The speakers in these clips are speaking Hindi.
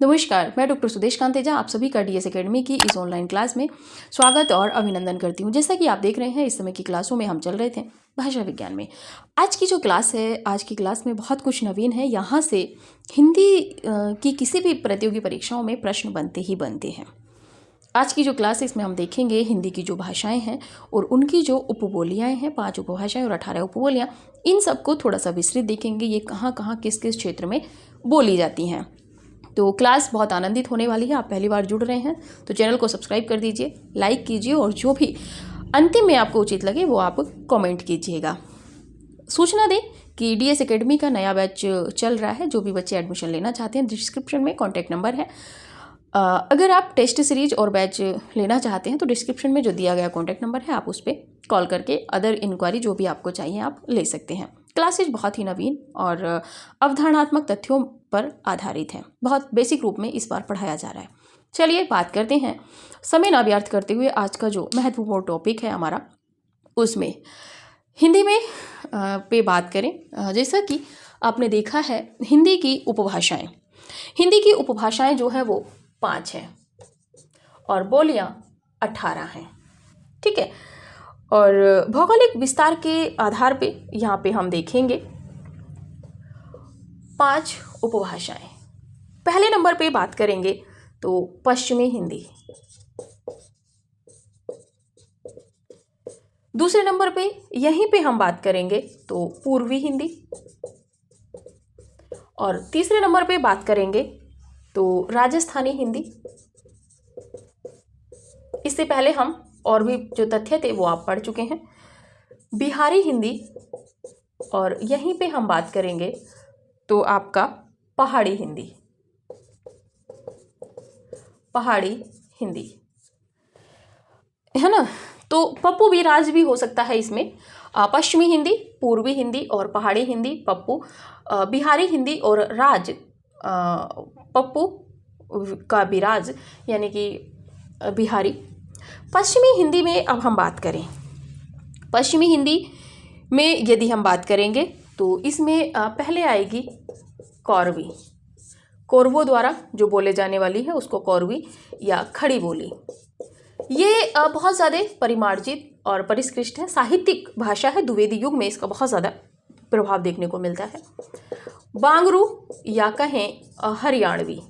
नमस्कार, मैं डॉक्टर सुदेश कांतेजा आप सभी का डीएस एकेडमी की इस ऑनलाइन क्लास में स्वागत और अभिनंदन करती हूँ। जैसा कि आप देख रहे हैं, इस समय की क्लासों में हम चल रहे थे भाषा विज्ञान में। आज की जो क्लास है, आज की क्लास में बहुत कुछ नवीन है। यहाँ से हिंदी की किसी भी प्रतियोगी परीक्षाओं में प्रश्न बनते ही बनते हैं। आज की जो क्लास है, इसमें हम देखेंगे हिंदी की जो भाषाएं हैं और उनकी जो उपबोलियाँ हैं, 5 उपभाषाएं और 18 उपबोलियाँ, इन सबको थोड़ा सा विस्तृत देखेंगे। ये कहाँ कहाँ किस किस क्षेत्र में बोली जाती हैं। तो क्लास बहुत आनंदित होने वाली है। आप पहली बार जुड़ रहे हैं तो चैनल को सब्सक्राइब कर दीजिए, लाइक कीजिए और जो भी अंतिम में आपको उचित लगे वो आप कमेंट कीजिएगा। सूचना दें कि डीएस एकेडमी का नया बैच चल रहा है। जो भी बच्चे एडमिशन लेना चाहते हैं, डिस्क्रिप्शन में कॉन्टैक्ट नंबर है। अगर आप टेस्ट सीरीज और बैच लेना चाहते हैं तो डिस्क्रिप्शन में जो दिया गया कॉन्टैक्ट नंबर है, आप उस पर कॉल करके अदर इंक्वायरी जो भी आपको चाहिए आप ले सकते हैं। क्लासेज बहुत ही नवीन और अवधारणात्मक तथ्यों पर आधारित है। बहुत बेसिक रूप में इस बार पढ़ाया जा रहा है। चलिए बात करते हैं, समय ना व्यर्थ करते हुए आज का जो महत्वपूर्ण टॉपिक है हमारा, उसमें हिंदी में पे बात करें। जैसा कि आपने देखा है, हिंदी की उपभाषाएं जो है वो 5 हैं और बोलियां 18 हैं। ठीक है। और भौगोलिक विस्तार के आधार पे यहाँ पे हम देखेंगे 5 उपभाषाएं। पहले नंबर पे बात करेंगे तो पश्चिमी हिंदी। दूसरे नंबर पे यहीं पे हम बात करेंगे तो पूर्वी हिंदी। और तीसरे नंबर पे बात करेंगे तो राजस्थानी हिंदी। इससे पहले हम और भी जो तथ्य थे वो आप पढ़ चुके हैं, बिहारी हिंदी। और यहीं पे हम बात करेंगे तो आपका पहाड़ी हिंदी है ना। तो पप्पू विराज भी हो सकता है इसमें। पश्चिमी हिंदी, पूर्वी हिंदी और पहाड़ी हिंदी पप्पू, बिहारी हिंदी और राज पप्पू का विराज यानी कि बिहारी। पश्चिमी हिंदी में अब हम बात करें, पश्चिमी हिंदी में यदि हम बात करेंगे तो इसमें पहले आएगी कौरवी। कौरवों द्वारा जो बोले जाने वाली है उसको कौरवी या खड़ी बोली। ये बहुत ज़्यादा परिमार्जित और परिष्कृत है, साहित्यिक भाषा है। द्विवेदी युग में इसका बहुत ज़्यादा प्रभाव देखने को मिलता है। बांगरू या कहें हरियाणवी।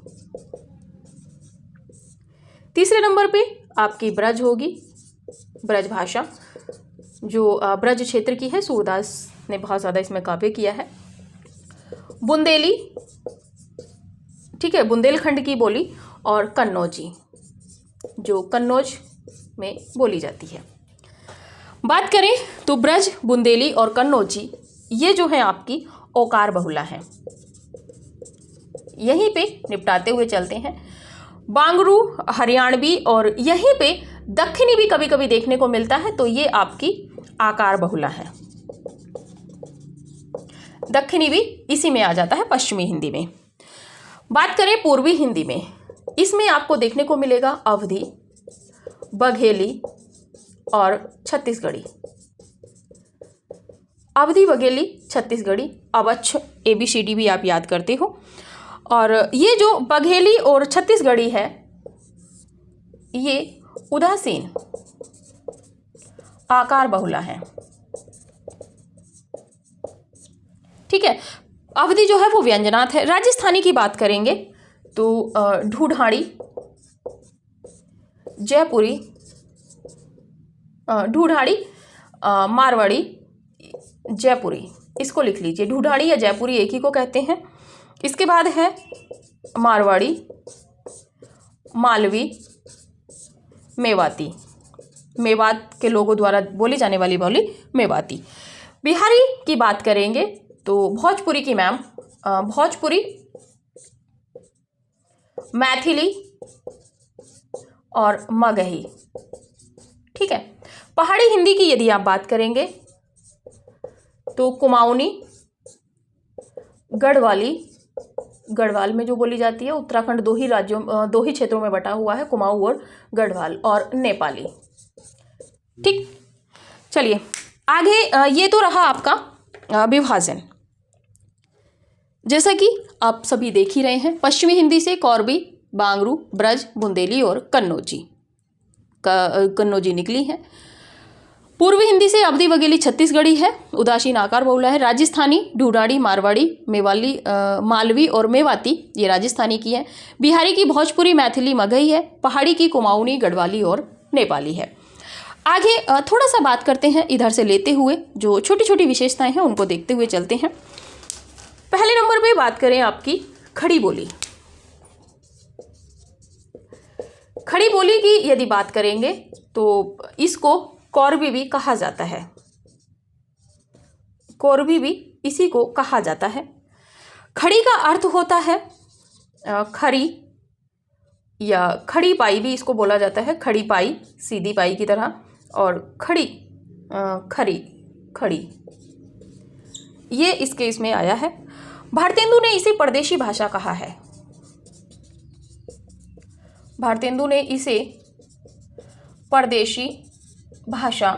तीसरे नंबर पे आपकी ब्रज होगी, ब्रज भाषा जो ब्रज क्षेत्र की है। सूरदास ने बहुत ज़्यादा इसमें काव्य किया है। बुंदेली, ठीक है, बुंदेलखंड की बोली। और कन्नौजी जो कन्नौज में बोली जाती है। बात करें तो ब्रज, बुंदेली और कन्नौजी ये जो है आपकी ओकार बहुला है। यहीं पे निपटाते हुए चलते हैं। बांगरू, हरियाणवी और यहीं पे दक्षिणी भी कभी कभी देखने को मिलता है, तो ये आपकी आकार बहुला है। दक्षिणी भी इसी में आ जाता है, पश्चिमी हिंदी में। बात करें पूर्वी हिंदी में, इसमें आपको देखने को मिलेगा अवधी, बघेली और छत्तीसगढ़ी। अवधी, बघेली, छत्तीसगढ़ी, अवच्छ, ABCD भी आप याद करते हो। और ये जो बघेली और छत्तीसगढ़ी है, ये उदासीन आकार बहुला है। ठीक है। अवधी जो है वो व्यंजनात् है। राजस्थानी की बात करेंगे तो ढूढ़ाड़ी, जयपुरी, ढूढ़ाड़ी, मारवाड़ी, जयपुरी, इसको लिख लीजिए। ढूढ़ाड़ी या जयपुरी एक ही को कहते हैं। इसके बाद है मारवाड़ी, मालवी, मेवाती। मेवात के लोगों द्वारा बोली जाने वाली बोली मेवाती। बिहारी की बात करेंगे तो भोजपुरी की मैम, भोजपुरी, मैथिली और मगही। ठीक है। पहाड़ी हिंदी की यदि आप बात करेंगे तो कुमाऊनी, गढ़वाली, गढ़वाल में जो बोली जाती है। उत्तराखंड दो ही क्षेत्रों में बटा हुआ है, कुमाऊं और गढ़वाल, और नेपाली। ठीक, चलिए आगे। ये तो रहा आपका विभाजन। जैसा कि आप सभी देख ही रहे हैं, पश्चिमी हिंदी से कौरबी, बांगरू, ब्रज, बुंदेली और कन्नौजी निकली है। पूर्वी हिंदी से अवधी वगेली छत्तीसगढ़ी है, उदासीन आकार बहुला है। राजस्थानी ढूढ़ाड़ी, मारवाड़ी, मेवाली, मालवी और मेवाती ये राजस्थानी की है। बिहारी की भोजपुरी, मैथिली, मगही है। पहाड़ी की कुमाऊनी, गढ़वाली और नेपाली है। आगे थोड़ा सा बात करते हैं, इधर से लेते हुए जो छोटी छोटी विशेषताएं हैं उनको देखते हुए चलते हैं। पहले नंबर पे बात करें आपकी खड़ी बोली। खड़ी बोली की यदि बात करेंगे तो इसको कौरवी भी कहा जाता है। कौरवी भी इसी को कहा जाता है। खड़ी का अर्थ होता है खरी या खड़ी पाई भी इसको बोला जाता है। खड़ी पाई, सीधी पाई की तरह, और खड़ी, खरी, खड़ी, ये इस केस में आया है। भारतेंदु ने इसे परदेशी भाषा कहा है। भारतेंदु ने इसे परदेशी भाषा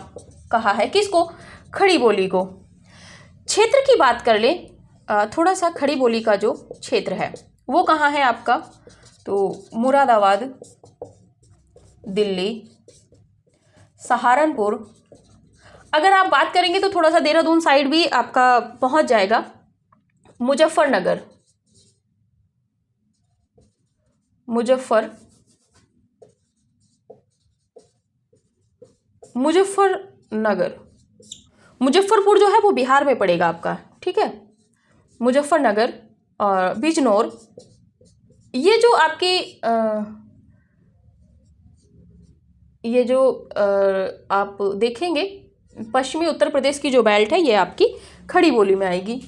कहा है। किसको? खड़ी बोली को। क्षेत्र की बात कर ले, थोड़ा सा खड़ी बोली का जो क्षेत्र है वो कहाँ है आपका? तो मुरादाबाद, दिल्ली, सहारनपुर। अगर आप बात करेंगे तो थोड़ा सा देहरादून साइड भी आपका पहुंच जाएगा। मुजफ्फरनगर, मुजफ्फरनगर, मुजफ्फरपुर जो है वो बिहार में पड़ेगा आपका, ठीक है। मुजफ्फरनगर और बिजनौर, ये जो आपके ये जो आप देखेंगे पश्चिमी उत्तर प्रदेश की जो बेल्ट है ये आपकी खड़ी बोली में आएगी।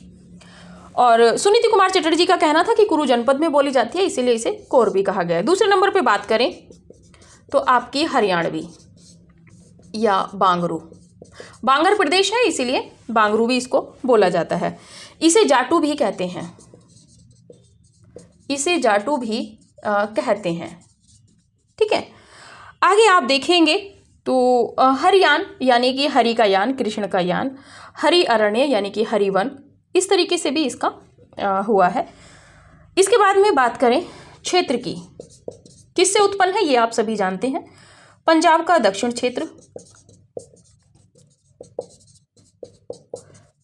और सुनीति कुमार चटर्जी का कहना था कि कुरु जनपद में बोली जाती है, इसीलिए इसे कौरवी कहा गया है। दूसरे नंबर पे बात करें तो आपकी हरियाणवी या बांगरू। बांगर प्रदेश है इसीलिए बांगरू भी इसको बोला जाता है। इसे जाटू भी कहते हैं। इसे जाटू भी कहते हैं, ठीक है। आगे आप देखेंगे तो हरियाण यानी कि हरि का यान, कृष्ण का यान। हरि अरण्य यानी कि हरिवन, इस तरीके से भी इसका हुआ है। इसके बाद में बात करें क्षेत्र की, किससे उत्पन्न है ये आप सभी जानते हैं। पंजाब का दक्षिण क्षेत्र,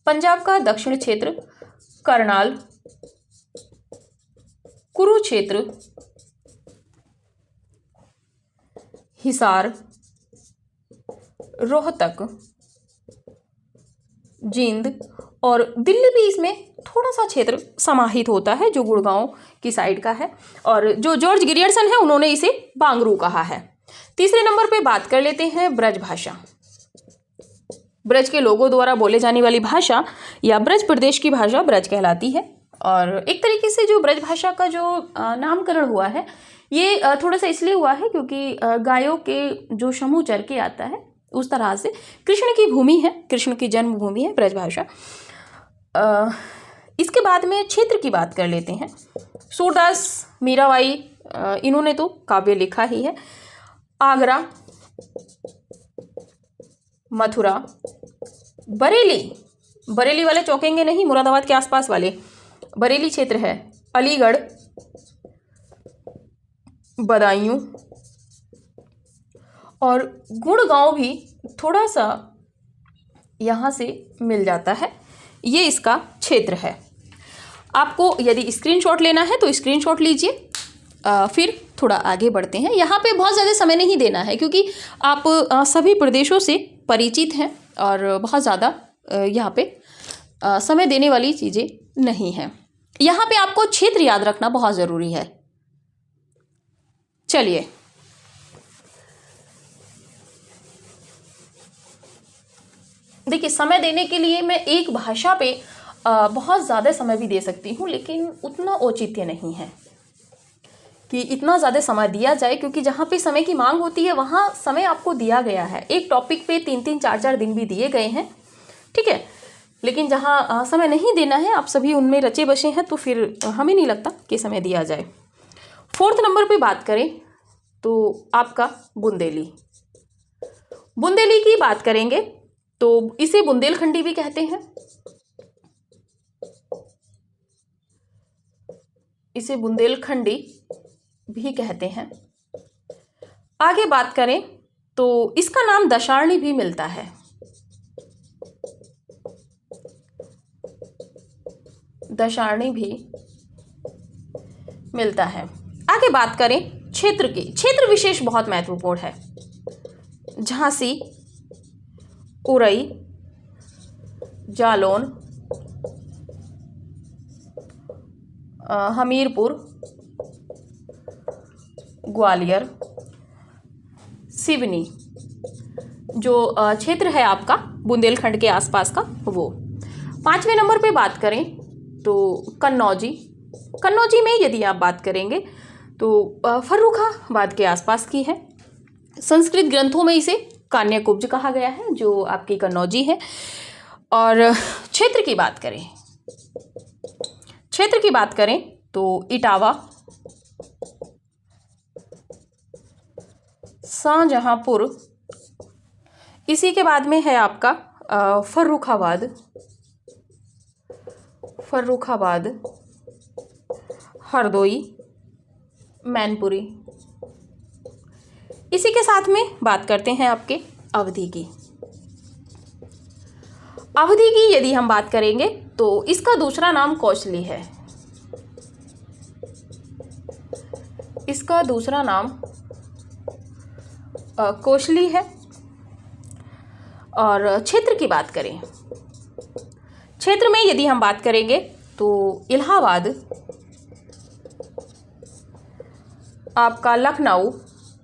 पंजाब का दक्षिण क्षेत्र, करनाल, कुरुक्षेत्र, हिसार, रोहतक, जींद और दिल्ली भी इसमें थोड़ा सा क्षेत्र समाहित होता है जो गुड़गांव की साइड का है। और जो जॉर्ज गिरियर्सन है उन्होंने इसे बांगरू कहा है। तीसरे नंबर पे बात कर लेते हैं ब्रज भाषा। ब्रज के लोगों द्वारा बोले जाने वाली भाषा या ब्रज प्रदेश की भाषा ब्रज कहलाती है। और एक तरीके से जो ब्रज भाषा का जो नामकरण हुआ है ये थोड़ा सा इसलिए हुआ है क्योंकि गायों के जो समूह चर के आता है उस तरह से कृष्ण की भूमि है, कृष्ण की जन्मभूमि है ब्रज भाषा। इसके बाद में क्षेत्र की बात कर लेते हैं। सूरदास, मीराबाई, इन्होंने तो काव्य लिखा ही है। आगरा, मथुरा, बरेली, बरेली वाले चौंकेंगे नहीं, मुरादाबाद के आसपास वाले, बरेली क्षेत्र है। अलीगढ़, बदायूं और गुड़गांव भी थोड़ा सा यहाँ से मिल जाता है, ये इसका क्षेत्र है। आपको यदि स्क्रीनशॉट लेना है तो स्क्रीनशॉट लीजिए। फिर थोड़ा आगे बढ़ते हैं। यहाँ पे बहुत ज़्यादा समय नहीं देना है क्योंकि आप सभी प्रदेशों से परिचित हैं और बहुत ज़्यादा यहाँ पे समय देने वाली चीज़ें नहीं हैं। यहाँ पे आपको क्षेत्र याद रखना बहुत ज़रूरी है। चलिए, देखिए, समय देने के लिए मैं एक भाषा पे बहुत ज़्यादा समय भी दे सकती हूँ, लेकिन उतना औचित्य नहीं है कि इतना ज़्यादा समय दिया जाए, क्योंकि जहाँ पे समय की मांग होती है वहाँ समय आपको दिया गया है। एक टॉपिक पे 3-3, 4-4 दिन भी दिए गए हैं, ठीक है। लेकिन जहाँ समय नहीं देना है, आप सभी उनमें रचे बसे हैं, तो फिर हमें नहीं लगता कि समय दिया जाए। 4th नंबर पे बात करें तो आपका बुंदेली। बुंदेली की बात करेंगे तो इसे बुंदेलखंडी भी कहते हैं। इसे बुंदेलखंडी भी कहते हैं। आगे बात करें तो इसका नाम दशारणी भी मिलता है। दशारणी भी मिलता है। आगे बात करें क्षेत्र की, क्षेत्र विशेष बहुत महत्वपूर्ण है। झांसी, उरई, जालौन, हमीरपुर, ग्वालियर, सिवनी, जो क्षेत्र है आपका बुंदेलखंड के आसपास का वो। 5वें नंबर पे बात करें तो कन्नौजी। कन्नौजी में यदि आप बात करेंगे तो फर्रुखाबाद के आसपास की है। संस्कृत ग्रंथों में इसे कान्याकुब्ज कहा गया है, जो आपकी कन्नौजी है। और क्षेत्र की बात करें, क्षेत्र की बात करें तो इटावा, शाहजहांपुर, इसी के बाद में है आपका फर्रुखाबाद, हरदोई, मैनपुरी। इसी के साथ में बात करते हैं आपके अवधि की। अवधि की यदि हम बात करेंगे तो इसका दूसरा नाम कौशली है। इसका दूसरा नाम कौशली है। और क्षेत्र की बात करें, क्षेत्र में यदि हम बात करेंगे तो इलाहाबाद, आपका लखनऊ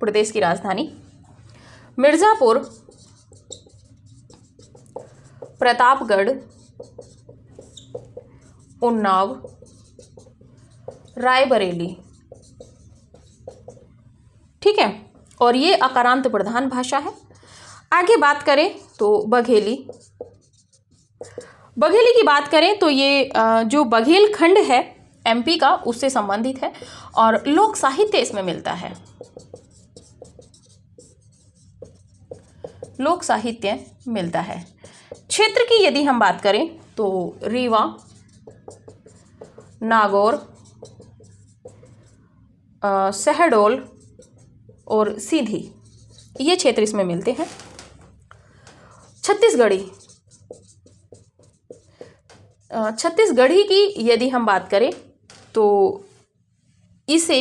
प्रदेश की राजधानी, मिर्ज़ापुर, प्रतापगढ़, उन्नाव, रायबरेली। ठीक है, और ये अकारांत प्रधान भाषा है। आगे बात करें तो बघेली। बघेली की बात करें तो ये जो बघेलखंड है एमपी का, उससे संबंधित है और लोक साहित्य इसमें मिलता है। लोक साहित्य मिलता है। क्षेत्र की यदि हम बात करें तो रीवा, नागौर, शहडोल और सीधी, ये क्षेत्र इसमें मिलते हैं। छत्तीसगढ़ी, छत्तीसगढ़ी की यदि हम बात करें तो इसे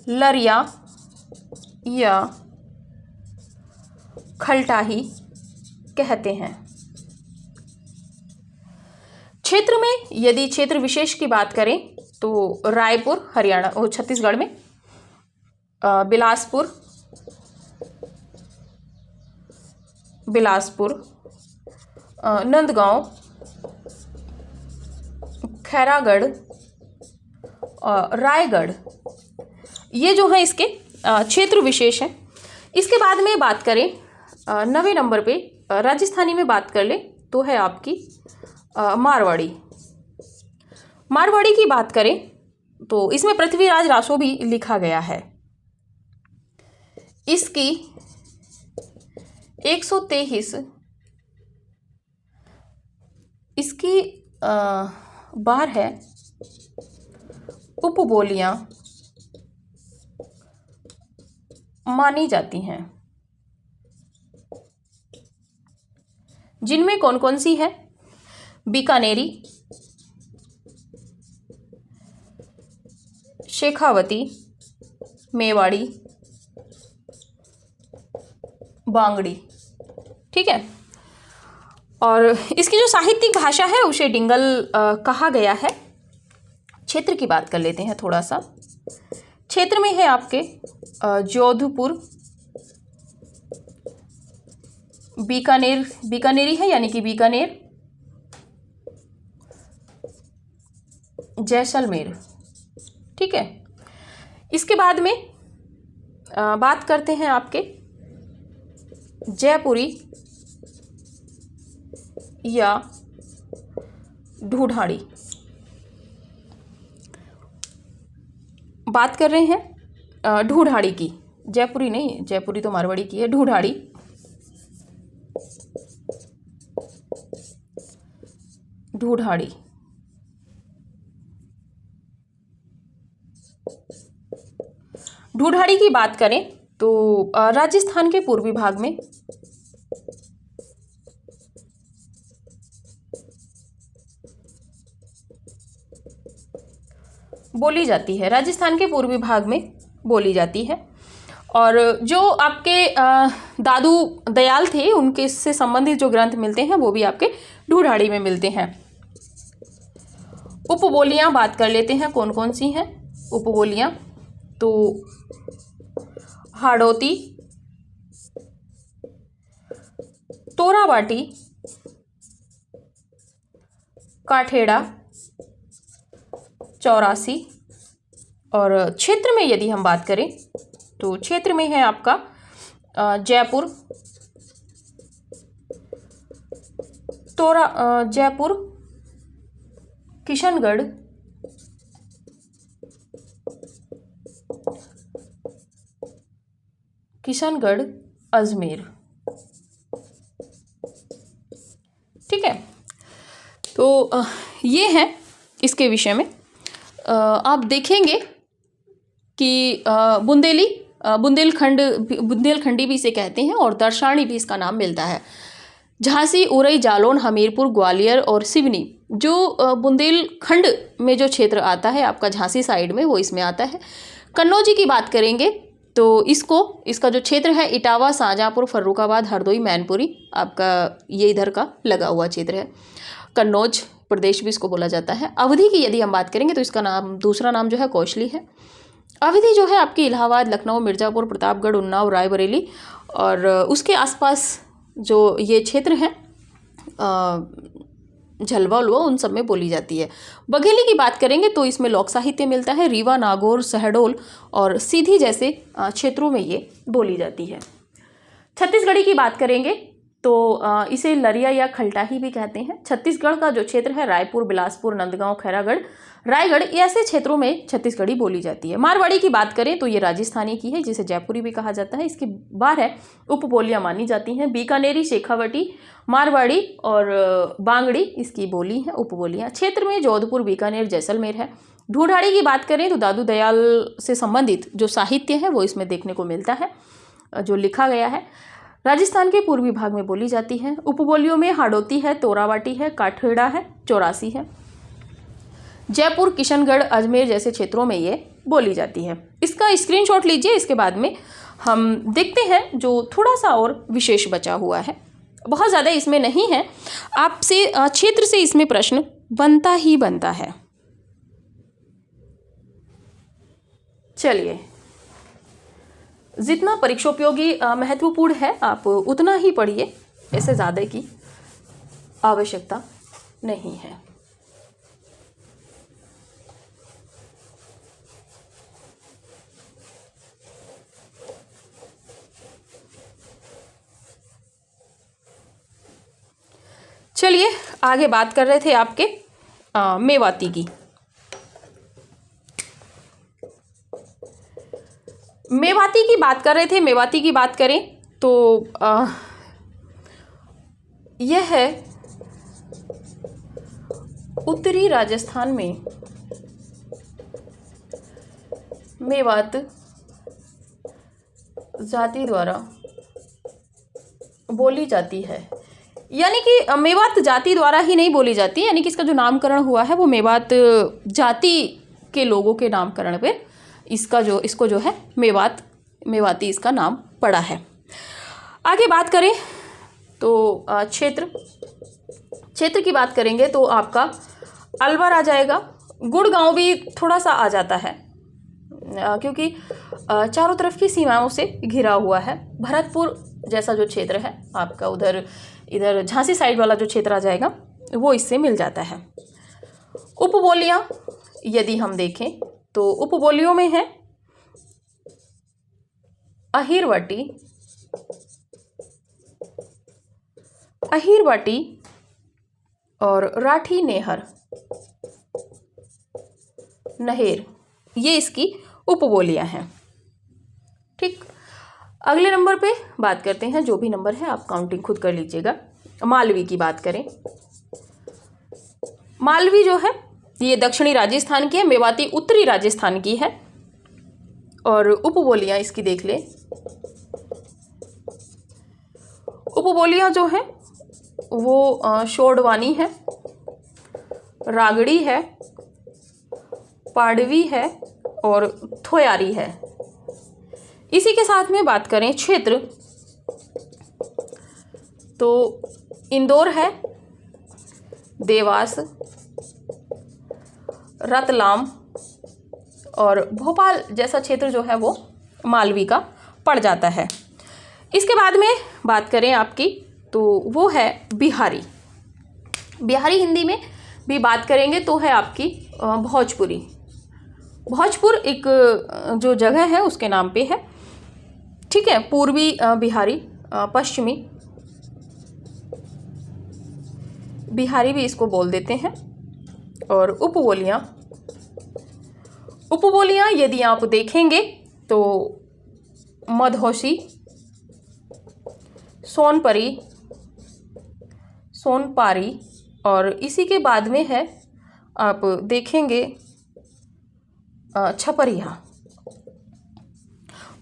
लरिया या खलटाही कहते हैं। क्षेत्र में यदि क्षेत्र विशेष की बात करें तो रायपुर हरियाणा और छत्तीसगढ़ में, बिलासपुर, नंदगांव, खैरागढ़, रायगढ़, ये जो है इसके क्षेत्र विशेष हैं। इसके बाद में बात करें 9वें नंबर पे राजस्थानी में बात कर ले तो है आपकी मारवाड़ी। मारवाड़ी की बात करें तो इसमें पृथ्वीराज रासो भी लिखा गया है। इसकी 123 इसकी बार है उपबोलियां मानी जाती हैं, जिनमें कौन कौन सी है? बीकानेरी, शेखावती, मेवाड़ी, बांगड़ी। ठीक है, और इसकी जो साहित्यिक भाषा है उसे डिंगल कहा गया है। क्षेत्र की बात कर लेते हैं थोड़ा सा। क्षेत्र में है आपके जोधपुर, बीकानेरी है यानी कि बीकानेर, जैसलमेर। ठीक है, इसके बाद में बात करते हैं आपके जयपुरी या ढूढ़ाड़ी। बात कर रहे हैं ढूढ़ाड़ी की, जयपुरी नहीं, जयपुरी तो मारवाड़ी की है। ढूढ़ाड़ी, ढूढ़ाड़ी। ढूढ़ाड़ी की बात करें तो राजस्थान के पूर्वी भाग में बोली जाती है, राजस्थान के पूर्वी भाग में बोली जाती है। और जो आपके दादू दयाल थे उनके से संबंधित जो ग्रंथ मिलते हैं वो भी आपके ढूढ़ाड़ी में मिलते हैं। उपबोलियां बात कर लेते हैं कौन कौन सी हैं उपबोलियां। तो हाड़ौती, तोराबाटी, काठेड़ा, चौरासी। और क्षेत्र में यदि हम बात करें तो क्षेत्र में है आपका जयपुर, जयपुर, किशनगढ़, अजमेर। ठीक है, तो ये है इसके विषय में। आप देखेंगे कि बुंदेलखंडी भी इसे कहते हैं और दर्शानी भी इसका नाम मिलता है। झांसी, उरई, जालौन, हमीरपुर, ग्वालियर और सिवनी, जो बुंदेलखंड में जो क्षेत्र आता है आपका झांसी साइड में, वो इसमें आता है। कन्नौजी की बात करेंगे तो इसका जो क्षेत्र है इटावा, शाहजहाँपुर, फर्रुखाबाद, हरदोई, मैनपुरी, आपका ये इधर का लगा हुआ क्षेत्र है। कन्नौज प्रदेश भी इसको बोला जाता है। अवधि की यदि हम बात करेंगे तो इसका नाम, दूसरा नाम जो है कौशली है। अवधि जो है आपकी इलाहाबाद, लखनऊ, मिर्ज़ापुर, प्रतापगढ़, उन्नाव, रायबरेली और उसके आसपास जो ये क्षेत्र हैं झलवा उलवा, उन सब में बोली जाती है। बघेली की बात करेंगे तो इसमें लोक साहित्य मिलता है। रीवा, नागौर, शहडोल और सीधी जैसे क्षेत्रों में ये बोली जाती है। छत्तीसगढ़ी की बात करेंगे तो इसे लरिया या खलटाही भी कहते हैं। छत्तीसगढ़ का जो क्षेत्र है रायपुर, बिलासपुर, नंदगांव, खैरागढ़, रायगढ़, ऐसे क्षेत्रों में छत्तीसगढ़ी बोली जाती है। मारवाड़ी की बात करें तो ये राजस्थानी की है, जिसे जयपुरी भी कहा जाता है। इसकी 12 उपबोलियां मानी जाती हैं। बीकानेरी, शेखावटी, मारवाड़ी और बांगड़ी इसकी बोली है, उपबोलियां। क्षेत्र में जोधपुर, बीकानेर, जैसलमेर है। ढूढ़ाड़ी की बात करें तो दादू दयाल से संबंधित जो साहित्य है वो इसमें देखने को मिलता है, जो लिखा गया है। राजस्थान के पूर्वी भाग में बोली जाती है। उपबोलियों में हाड़ौती है, तोराबाटी है, काठेड़ा है, चौरासी है। जयपुर, किशनगढ़, अजमेर जैसे क्षेत्रों में ये बोली जाती है। इसका स्क्रीनशॉट लीजिए, इसके बाद में हम देखते हैं जो थोड़ा सा और विशेष बचा हुआ है। बहुत ज़्यादा इसमें नहीं है, आपसे क्षेत्र से इसमें प्रश्न बनता ही बनता है। चलिए, जितना परीक्षोपयोगी महत्वपूर्ण है आप उतना ही पढ़िए, ऐसे ज़्यादा की आवश्यकता नहीं है। चलिए आगे बात कर रहे थे आपके मेवाती की। मेवाती की बात कर रहे थे। मेवाती की बात करें तो यह है उत्तरी राजस्थान में मेवात जाति द्वारा बोली जाती है। यानी कि मेवात जाति द्वारा ही नहीं बोली जाती, यानी कि इसका जो नामकरण हुआ है वो मेवात जाति के लोगों के नामकरण पे इसको जो है मेवाती इसका नाम पड़ा है। आगे बात करें तो क्षेत्र की बात करेंगे तो आपका अलवर आ जाएगा। गुड़गांव भी थोड़ा सा आ जाता है क्योंकि चारों तरफ की सीमाओं से घिरा हुआ है। भरतपुर जैसा जो क्षेत्र है आपका, इधर झांसी साइड वाला जो क्षेत्र आ जाएगा वो इससे मिल जाता है। उपबोलियां यदि हम देखें तो उपबोलियों में है अहीरवाटी और राठी नहेर, ये इसकी उपबोलियां हैं। ठीक, अगले नंबर पे बात करते हैं। जो भी नंबर है आप काउंटिंग खुद कर लीजिएगा। मालवी की बात करें, मालवी जो है ये दक्षिणी राजस्थान की है, मेवाती उत्तरी राजस्थान की है और उपबोलियाँ इसकी देख ले। उपबोलियाँ जो हैं वो शोडवानी है, रागड़ी है, पाडवी है और थोयारी है। इसी के साथ में बात करें क्षेत्र तो इंदौर है, देवास, रतलाम और भोपाल जैसा क्षेत्र जो है वो मालवी का पड़ जाता है। इसके बाद में बात करें आपकी तो वो है बिहारी। बिहारी हिंदी में भी बात करेंगे तो है आपकी भोजपुरी। भोजपुर एक जो जगह है उसके नाम पे है, ठीक है। पूर्वी बिहारी, पश्चिमी बिहारी भी इसको बोल देते हैं। और उपबोलियाँ यदि आप देखेंगे तो मधोसी, सोनपरी, सोनपारी और इसी के बाद में है आप देखेंगे छपरिया।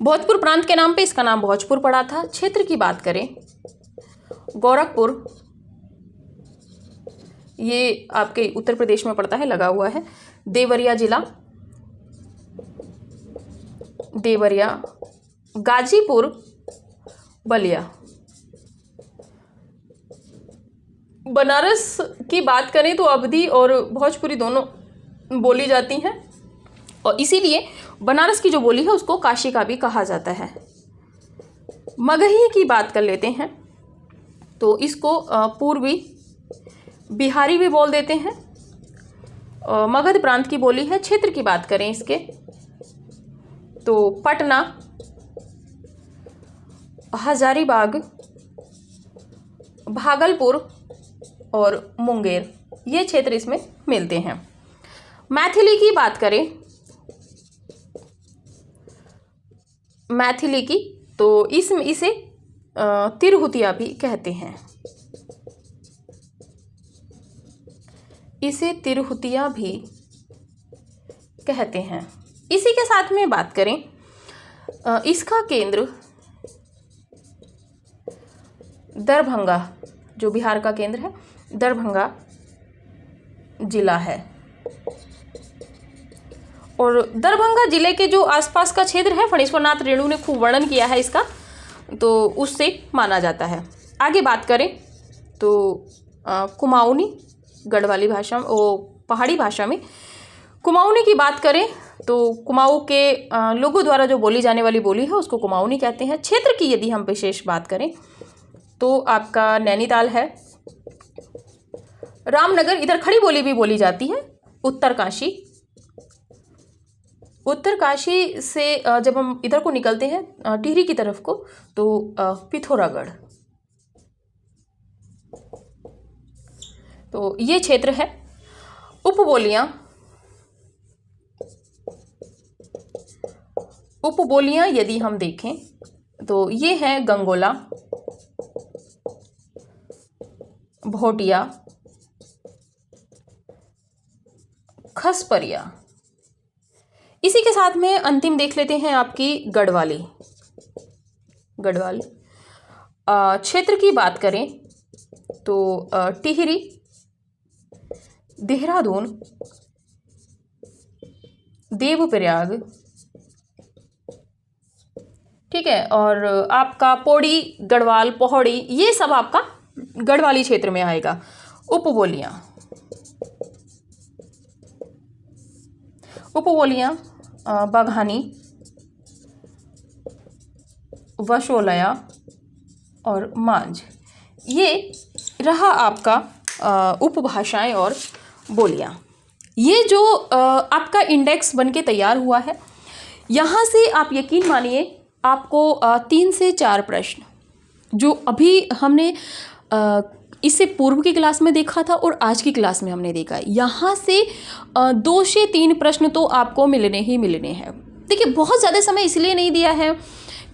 भोजपुर प्रांत के नाम पे इसका नाम भोजपुर पड़ा था। क्षेत्र की बात करें गोरखपुर, ये आपके उत्तर प्रदेश में पड़ता है, लगा हुआ है। देवरिया जिला, देवरिया, गाजीपुर, बलिया। बनारस की बात करें तो अवधी और भोजपुरी दोनों बोली जाती हैं और इसीलिए बनारस की जो बोली है उसको काशी का भी कहा जाता है। मगही की बात कर लेते हैं तो इसको पूर्वी बिहारी भी बोल देते हैं। मगध प्रांत की बोली है। क्षेत्र की बात करें इसके तो पटना, हजारीबाग, भागलपुर और मुंगेर, ये क्षेत्र इसमें मिलते हैं। मैथिली की बात करें, मैथिली की तो इसे तिरहुतिया भी कहते हैं। इसे तिरहुतिया भी कहते हैं। इसी के साथ में बात करें इसका केंद्र दरभंगा, जो बिहार का केंद्र है, दरभंगा जिला है। और दरभंगा जिले के जो आसपास का क्षेत्र है, फणीश्वरनाथ रेणु ने खूब वर्णन किया है इसका, तो उससे माना जाता है। आगे बात करें तो कुमाऊनी, गढ़वाली भाषा में, पहाड़ी भाषा में कुमाऊनी की बात करें तो कुमाऊं के लोगों द्वारा जो बोली जाने वाली बोली है उसको कुमाऊनी कहते हैं। क्षेत्र की यदि हम विशेष बात करें तो आपका नैनीताल है, रामनगर, इधर खड़ी बोली भी बोली जाती है। उत्तरकाशी, उत्तरकाशी से जब हम इधर को निकलते हैं टिहरी की तरफ को तो पिथौरागढ़, तो ये क्षेत्र है। उपबोलियाँ यदि हम देखें तो ये हैं गंगोला, भोटिया, खसपरिया। इसी के साथ में अंतिम देख लेते हैं आपकी गढ़वाली। क्षेत्र की बात करें तो टिहरी, देहरादून, देवप्रयाग, ठीक है, और आपका पौड़ी, गढ़वाल, पोहड़ी, ये सब आपका गढ़वाली क्षेत्र में आएगा। उपबोलियाँ बघानी, वशोलया और मांझ, ये रहा आपका उपभाषाएं और बोलियां। ये जो आपका इंडेक्स बनके तैयार हुआ है, यहाँ से आप यकीन मानिए आपको 3 से 4 प्रश्न जो अभी हमने इससे पूर्व की क्लास में देखा था और आज की क्लास में हमने देखा है, यहाँ से 2 से 3 प्रश्न तो आपको मिलने ही मिलने हैं। देखिए, बहुत ज़्यादा समय इसलिए नहीं दिया है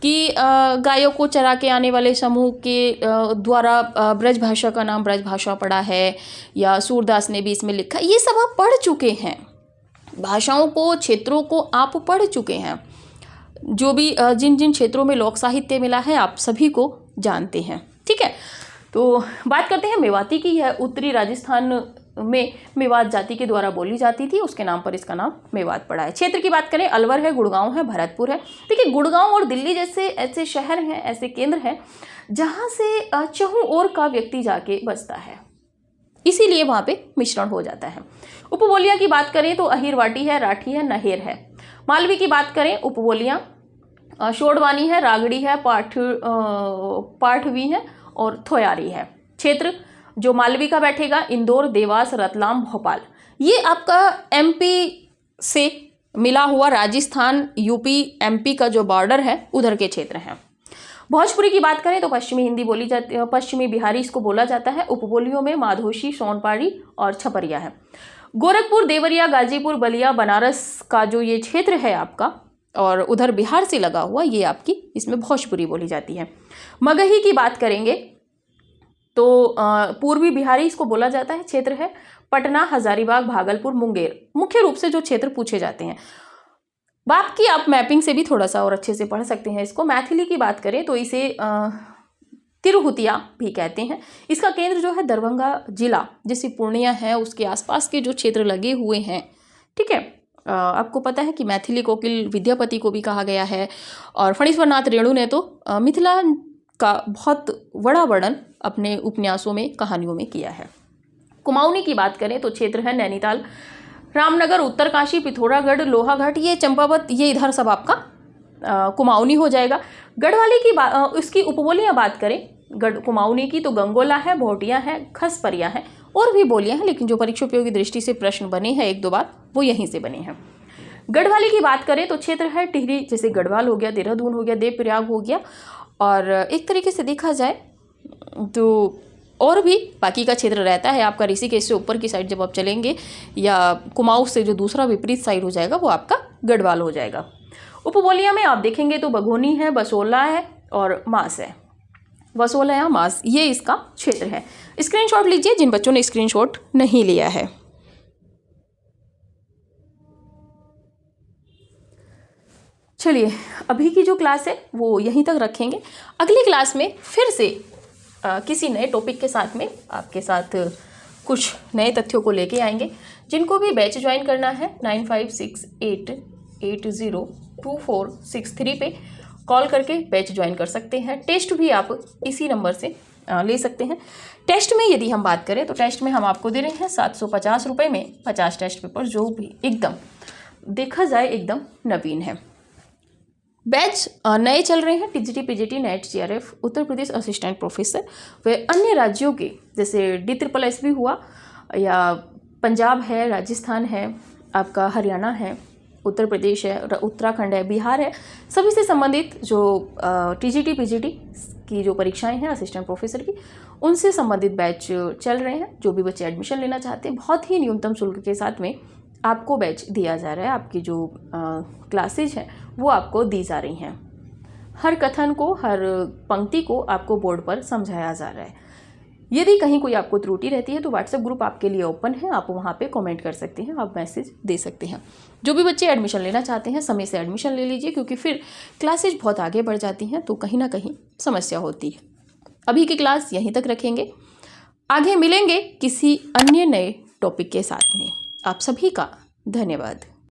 कि गायों को चरा के आने वाले समूह के द्वारा ब्रज भाषा का नाम ब्रज भाषा पड़ा है या सूरदास ने भी इसमें लिखा, ये सब आप पढ़ चुके हैं। भाषाओं को, क्षेत्रों को आप पढ़ चुके हैं। जो भी जिन जिन क्षेत्रों में लोक साहित्य मिला है आप सभी को जानते हैं। ठीक है, तो बात करते हैं मेवाती की। यह उत्तरी राजस्थान में मेवात जाति के द्वारा बोली जाती थी, उसके नाम पर इसका नाम मेवात पड़ा है। क्षेत्र की बात करें, अलवर है, गुड़गांव है, भरतपुर है। देखिए, गुड़गांव और दिल्ली जैसे ऐसे शहर हैं, ऐसे केंद्र हैं जहाँ से चहुं ओर का व्यक्ति जाके बसता है, इसीलिए वहाँ पे मिश्रण हो जाता है। उपबोलियाँ की बात करें तो अहिरवाटी है, राठी है, नहेर है। मालवी की बात करें, उपबोलियाँ शोडवानी है, रागड़ी है, पाठवी है और थोयारी है। क्षेत्र जो मालवी का बैठेगा, इंदौर, देवास, रतलाम, भोपाल। ये आपका एमपी से मिला हुआ राजस्थान, यूपी, एमपी का जो बॉर्डर है उधर के क्षेत्र हैं। भोजपुरी की बात करें तो पश्चिमी हिंदी बोली जाती है, पश्चिमी बिहारी इसको बोला जाता है। उपबोलियों में माधोशी, सोनपाड़ी और छपरिया है। गोरखपुर, देवरिया, गाजीपुर, बलिया, बनारस का जो ये क्षेत्र है आपका और उधर बिहार से लगा हुआ, ये आपकी इसमें भोजपुरी बोली जाती है। मगही की बात करेंगे तो पूर्वी बिहारी इसको बोला जाता है। क्षेत्र है पटना, हजारीबाग, भागलपुर, मुंगेर। मुख्य रूप से जो क्षेत्र पूछे जाते हैं, बात की आप मैपिंग से भी थोड़ा सा और अच्छे से पढ़ सकते हैं इसको। मैथिली की बात करें तो इसे तिरहुतिया भी कहते हैं। इसका केंद्र जो है दरभंगा जिला, जैसे पूर्णिया है, उसके आसपास के जो क्षेत्र लगे हुए हैं। ठीक है, आपको पता है कि मैथिली कोकिल विद्यापति को भी कहा गया है और फणीश्वर नाथ रेणु ने तो मिथिला का बहुत बड़ा वर्णन अपने उपन्यासों में, कहानियों में किया है। कुमाऊनी की बात करें तो क्षेत्र है नैनीताल, रामनगर, उत्तरकाशी, पिथौरागढ़, लोहाघाट, ये चंपावत, ये इधर सब आपका कुमाऊनी हो जाएगा। गढ़वाली की उसकी उपबोलियाँ बात करें कुमाऊनी की तो गंगोला है, भोटिया है, खसपरिया है और भी बोलियाँ हैं, लेकिन जो परीक्षा उपयोगी दृष्टि से प्रश्न बने हैं एक दो बार, वो यहीं से बने हैं। गढ़वाली की बात करें तो क्षेत्र है टिहरी, जैसे गढ़वाल हो गया, देहरादून हो गया, देवप्रयाग हो गया। और एक तरीके से देखा जाए तो और भी बाकी का क्षेत्र रहता है आपका। ऋषिकेश से ऊपर की साइड जब आप चलेंगे या कुमाऊं से जो दूसरा विपरीत साइड हो जाएगा वो आपका गढ़वाल हो जाएगा। उपबोलिया में आप देखेंगे तो बघोनी है, बसोला है और मास है। बसोला या मास, ये इसका क्षेत्र है। स्क्रीनशॉट लीजिए जिन बच्चों ने स्क्रीनशॉट नहीं लिया है। चलिए, अभी की जो क्लास है वो यहीं तक रखेंगे। अगली क्लास में फिर से किसी नए टॉपिक के साथ में आपके साथ कुछ नए तथ्यों को लेके आएंगे। जिनको भी बैच ज्वाइन करना है 9568802463 पे कॉल करके बैच ज्वाइन कर सकते हैं। टेस्ट भी आप इसी नंबर से ले सकते हैं। टेस्ट में यदि हम बात करें तो टेस्ट में हम आपको दे रहे हैं 750 रुपये में 50 टेस्ट पेपर, जो भी एकदम देखा जाए एकदम नवीन है। बैच नए चल रहे हैं, TGT, PGT, net, GRF, Uttar Pradesh assistant professor व अन्य राज्यों के, जैसे DSSS भी हुआ, या पंजाब है, राजस्थान है, आपका हरियाणा है, उत्तर प्रदेश है, उत्तराखंड है, बिहार है, सभी से संबंधित जो टीजीटी, पीजीटी की जो परीक्षाएं हैं असिस्टेंट प्रोफेसर की, उनसे संबंधित बैच चल रहे हैं। जो भी बच्चे एडमिशन लेना चाहते हैं, बहुत ही न्यूनतम शुल्क के साथ में आपको बैच दिया जा रहा है। आपकी जो क्लासेज हैं वो आपको दी जा रही हैं। हर कथन को, हर पंक्ति को आपको बोर्ड पर समझाया जा रहा है। यदि कहीं कोई आपको त्रुटि रहती है तो व्हाट्सएप ग्रुप आपके लिए ओपन है, आप वहाँ पे कमेंट कर सकते हैं, आप मैसेज दे सकते हैं। जो भी बच्चे एडमिशन लेना चाहते हैं समय से एडमिशन ले लीजिए, क्योंकि फिर क्लासेज बहुत आगे बढ़ जाती हैं तो कहीं ना कहीं समस्या होती है। अभी की क्लास यहीं तक रखेंगे, आगे मिलेंगे किसी अन्य नए टॉपिक के साथ में। आप सभी का धन्यवाद।